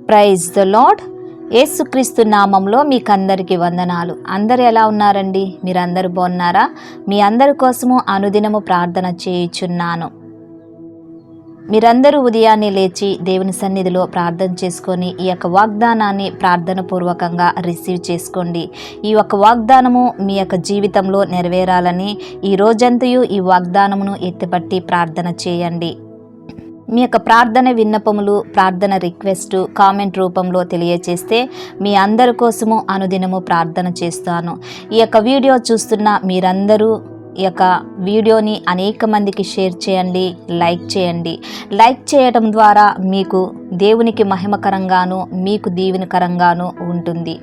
Praise the lord. యేసుక్రీస్తు నామంలో మీకు అందరికీ వందనాలు. అందరు ఎలా ఉన్నారండి? మీరందరూ బాగున్నారా? మీ అందరి కోసము అనుదినము ప్రార్థన చేయుచున్నాను. మీరందరూ ఉదయాన్నే లేచి దేవుని సన్నిధిలో ప్రార్థన చేసుకొని ఈ యొక్క వాగ్దానాన్ని ప్రార్థన పూర్వకంగా రిసీవ్ చేసుకోండి. ఈ యొక్క వాగ్దానము మీ యొక్క జీవితంలో నెరవేరాలని ఈ రోజంతయు ఈ వాగ్దానమును ఎత్తిపట్టి ప్రార్థన చేయండి. మీ యొక్క ప్రార్థన విన్నపములు, ప్రార్థన రిక్వెస్ట్ కామెంట్ రూపంలో తెలియచేస్తే మీ అందరి కోసము అనుదినము ప్రార్థన చేస్తాను. ఈ యొక్క వీడియో చూస్తున్న మీరందరూ ఈ యొక్క వీడియోని అనేక మందికి షేర్ చేయండి, లైక్ చేయండి. లైక్ చేయటం ద్వారా మీకు దేవునికి మహిమకరంగాను మీకు దీవెనకరంగాను ఉంటుంది.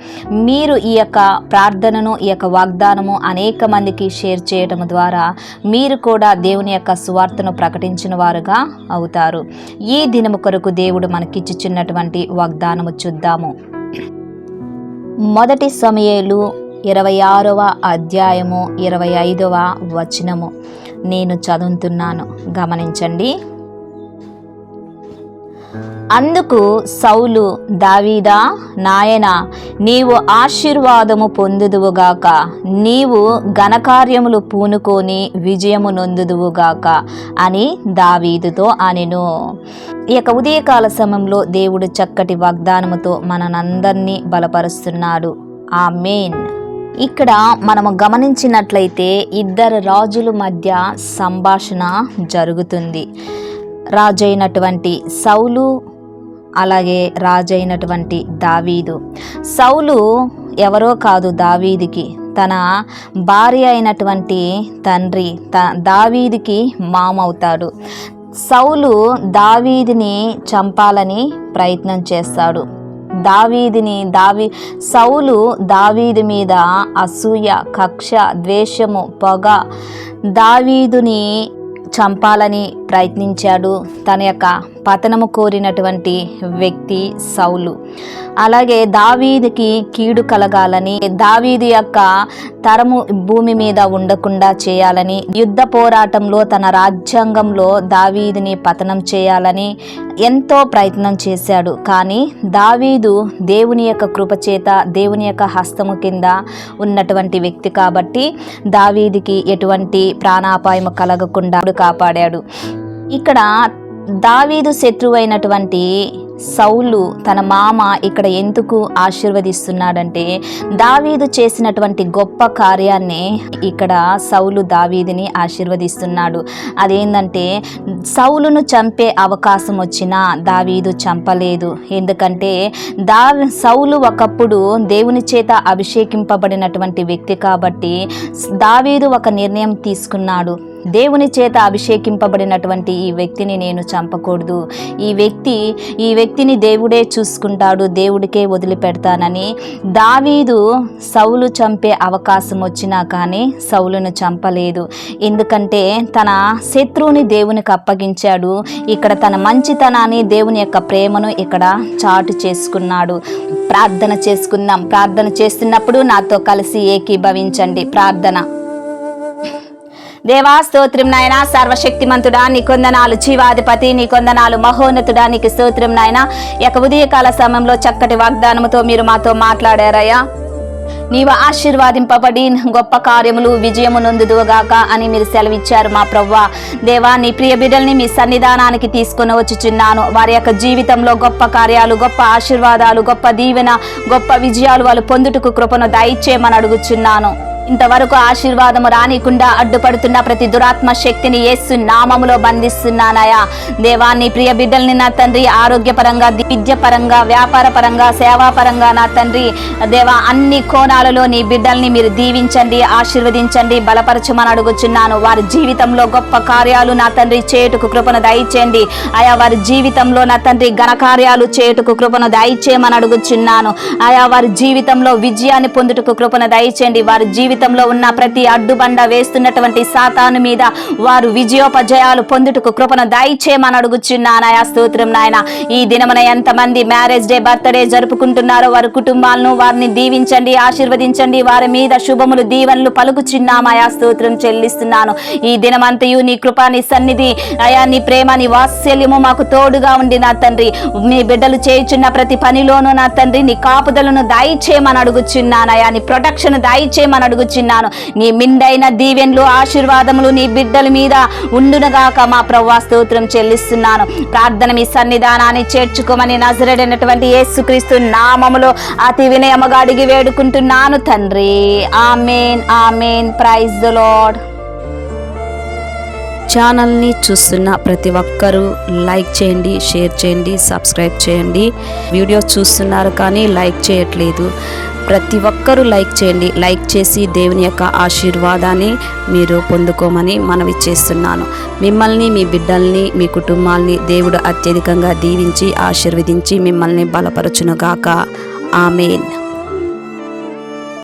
మీరు ఈ యొక్క ప్రార్థనను, ఈ యొక్క వాగ్దానము అనేక మందికి షేర్ చేయటం ద్వారా మీరు కూడా దేవుని యొక్క సువార్తను ప్రకటించిన వారుగా అవుతారు. ఈ దినము కొరకు దేవుడు మనకిచ్చుచున్నటువంటి వాగ్దానము చూద్దాము. మొదటి సమూయేలు 26వ అధ్యాయము 25వ వచనము నేను చదువుతున్నాను, గమనించండి. అందుకు సౌలు, దావీదా నాయనా, నీవు ఆశీర్వాదము పొందుదువుగాక, నీవు ఘనకార్యములు పూనుకొని విజయము నొందుదువుగాక అని దావీదుతో అనెను. ఈ యొక్క ఉదయకాల సమయంలో దేవుడు చక్కటి వాగ్దానముతో మనందరినీ బలపరుస్తున్నాడు. ఆమేన్. ఇక్కడ మనము గమనించినట్లయితే ఇద్దరు రాజుల మధ్య సంభాషణ జరుగుతుంది. రాజైనటువంటి సౌలు, అలాగే రాజైనటువంటి దావీదు. సౌలు ఎవరో కాదు, దావీదుకి తన భార్య అయినటువంటి తండ్రి, దావీదుకి మామవుతాడు. సౌలు దావీదుని చంపాలని ప్రయత్నం చేస్తాడు. సౌలు దావీదు మీద అసూయ, కక్ష, ద్వేషము, పొగ దావీదుని చంపాలని ప్రయత్నించాడు. తన యొక్క పతనము కోరినటువంటి వ్యక్తి సౌలు. అలాగే దావీదుకి కీడు కలగాలని, దావీదు యొక్క తరము భూమి మీద ఉండకుండా చేయాలని, యుద్ధ పోరాటంలో తన రాజ్యాంగంలో దావీదుని పతనం చేయాలని ఎంతో ప్రయత్నం చేశాడు. కానీ దావీదు దేవుని యొక్క కృపచేత, దేవుని యొక్క హస్తము కింద ఉన్నటువంటి వ్యక్తి కాబట్టి దావీదుకి ఎటువంటి ప్రాణాపాయము కలగకుండా కాపాడాడు. ఇక్కడ దావీదు శత్రువైనటువంటి సౌలు తన మామ ఇక్కడ ఎందుకు ఆశీర్వదిస్తున్నాడంటే, దావీదు చేసినటువంటి గొప్ప కార్యాన్ని ఇక్కడ సౌలు దావీదుని ఆశీర్వదిస్తున్నాడు. అదేంటంటే, సౌలును చంపే అవకాశం వచ్చినా దావీదు చంపలేదు. ఎందుకంటే సౌలు ఒకప్పుడు దేవుని చేత అభిషేకింపబడినటువంటి వ్యక్తి కాబట్టి దావీదు ఒక నిర్ణయం తీసుకున్నాడు. దేవుని చేత అభిషేకింపబడినటువంటి ఈ వ్యక్తిని నేను చంపకూడదు, ఈ వ్యక్తిని దేవుడే చూసుకుంటాడు, దేవుడికే వదిలిపెడతానని దావీదు సౌలు చంపే అవకాశం వచ్చినా కానీ సౌలును చంపలేదు. ఎందుకంటే తన శత్రువుని దేవునికి అప్పగించాడు. ఇక్కడ తన మంచితనాన్ని, దేవుని యొక్క ప్రేమను ఇక్కడ చాటు చేసుకున్నాడు. ప్రార్థన చేసుకుందాం. ప్రార్థన చేస్తున్నప్పుడు నాతో కలిసి ఏకీభవించండి. ప్రార్థన. దేవా స్తోత్రం నాయన, సర్వశక్తిమంతుడా నీ కొందనాలు, జీవాధిపతి నీ కొందనాలు, మహోన్నతుడా నీకు స్తోత్రం నాయన. ఈ యొక్క ఉదయకాల సమయంలో చక్కటి వాగ్దానముతో మీరు మాతో మాట్లాడారయ్యా. నీవు ఆశీర్వాదింపబడి గొప్ప కార్యములు విజయము నొందుదువుగాక అని మీరు సెలవిచ్చారు మా ప్రవ్వా. దేవా, నీ ప్రియ బిడ్డల్ని మీ సన్నిధానానికి తీసుకొని వచ్చుచున్నాను. వారి యొక్క జీవితంలో గొప్ప కార్యాలు, గొప్ప ఆశీర్వాదాలు, గొప్ప దీవెన, గొప్ప విజయాలు వాళ్ళు పొందుటకు కృపను దయచేయమని అడుగుచున్నాను. ఇంతవరకు ఆశీర్వాదము రానికుండా అడ్డుపడుతున్న ప్రతి దురాత్మ శక్తిని యేసు నామములో బంధిస్తున్నానయా. దేవా, నీ ప్రియ బిడ్డల్ని నా తండ్రి ఆరోగ్యపరంగా, విద్యపరంగా, వ్యాపార పరంగా, సేవాపరంగా నా తండ్రి దేవా అన్ని కోణాలలో నీ బిడ్డల్ని మీరు దీవించండి, ఆశీర్వదించండి, బలపరచమని అడుగుచున్నాను. వారి జీవితంలో గొప్ప కార్యాలు నా తండ్రి చేయుటకు కృపను దయచేయండి. ఆయా వారి జీవితంలో నా తండ్రి ఘనకార్యాలు చేయుటకు కృపను దయచేయమని అడుగుచున్నాను. ఆయా వారి జీవితంలో విజయాన్ని పొందుటకు కృపను దయచేయండి. వారి జీవితంలో ఉన్న ప్రతి అడ్డుబండ వేస్తున్నటువంటి సాతాను మీద వారు విజయోపజయాలు పొందుటకు కృపను దయచేయమని అడుగుచున్నానయా. స్తోత్రం నాయన. ఈ దినమున ఎంతమంది మ్యారేజ్ డే, బర్త్డే జరుపుకుంటున్నారో వారి కుటుంబాలను వారిని దీవించండి, ఆశీర్వదించండి. వారి మీద శుభములు, దీవెనలు పలుకుచున్నామయా. స్తోత్రం చెల్లిస్తున్నాను. ఈ దినమంతయు నీ కృప, నీ సన్నిధి అయా, నీ ప్రేమ, నీ వాత్సల్యము మాకు తోడుగా ఉండి నా తండ్రి, మీ బిడ్డలు చేయుచున్న ప్రతి పనిలోనూ నా తండ్రి నీ కాపుదలను దయచేయమని అడుగుచున్నానయా. నీ ప్రొటెక్షన్ దయచేయమని అడుగుచున్నాను. నీ మిండైన దీవెనలు, ఆశీర్వాదములు నీ బిడ్డల మీద ఉండునగాక మా ప్రభువా. స్తోత్రం చెల్లిస్తున్నాను. ప్రార్థన మీ సన్నిధానాన్ని చేర్చుకోమని నజరేయుడైనటువంటి యేసుక్రీస్తు నామములో అతి వినయముగా అడిగి వేడుకుంటున్నాను తండ్రి. ఆమేన్, ఆమేన్. Praise the lord. ఛానల్ని చూస్తున్న ప్రతి ఒక్కరూ లైక్ చేయండి, షేర్ చేయండి, సబ్స్క్రైబ్ చేయండి. వీడియోస్ చూస్తున్నారు కానీ లైక్ చేయట్లేదు. ప్రతి ఒక్కరూ లైక్ చేయండి. లైక్ చేసి దేవుని యొక్క ఆశీర్వాదాన్ని మీరు పొందుకోమని మనవి చేస్తున్నాను. మిమ్మల్ని, మీ బిడ్డల్ని, మీ కుటుంబాల్ని దేవుడు అత్యధికంగా దీవించి ఆశీర్వదించి మిమ్మల్ని బలపరచునుగాక. ఆమేన్.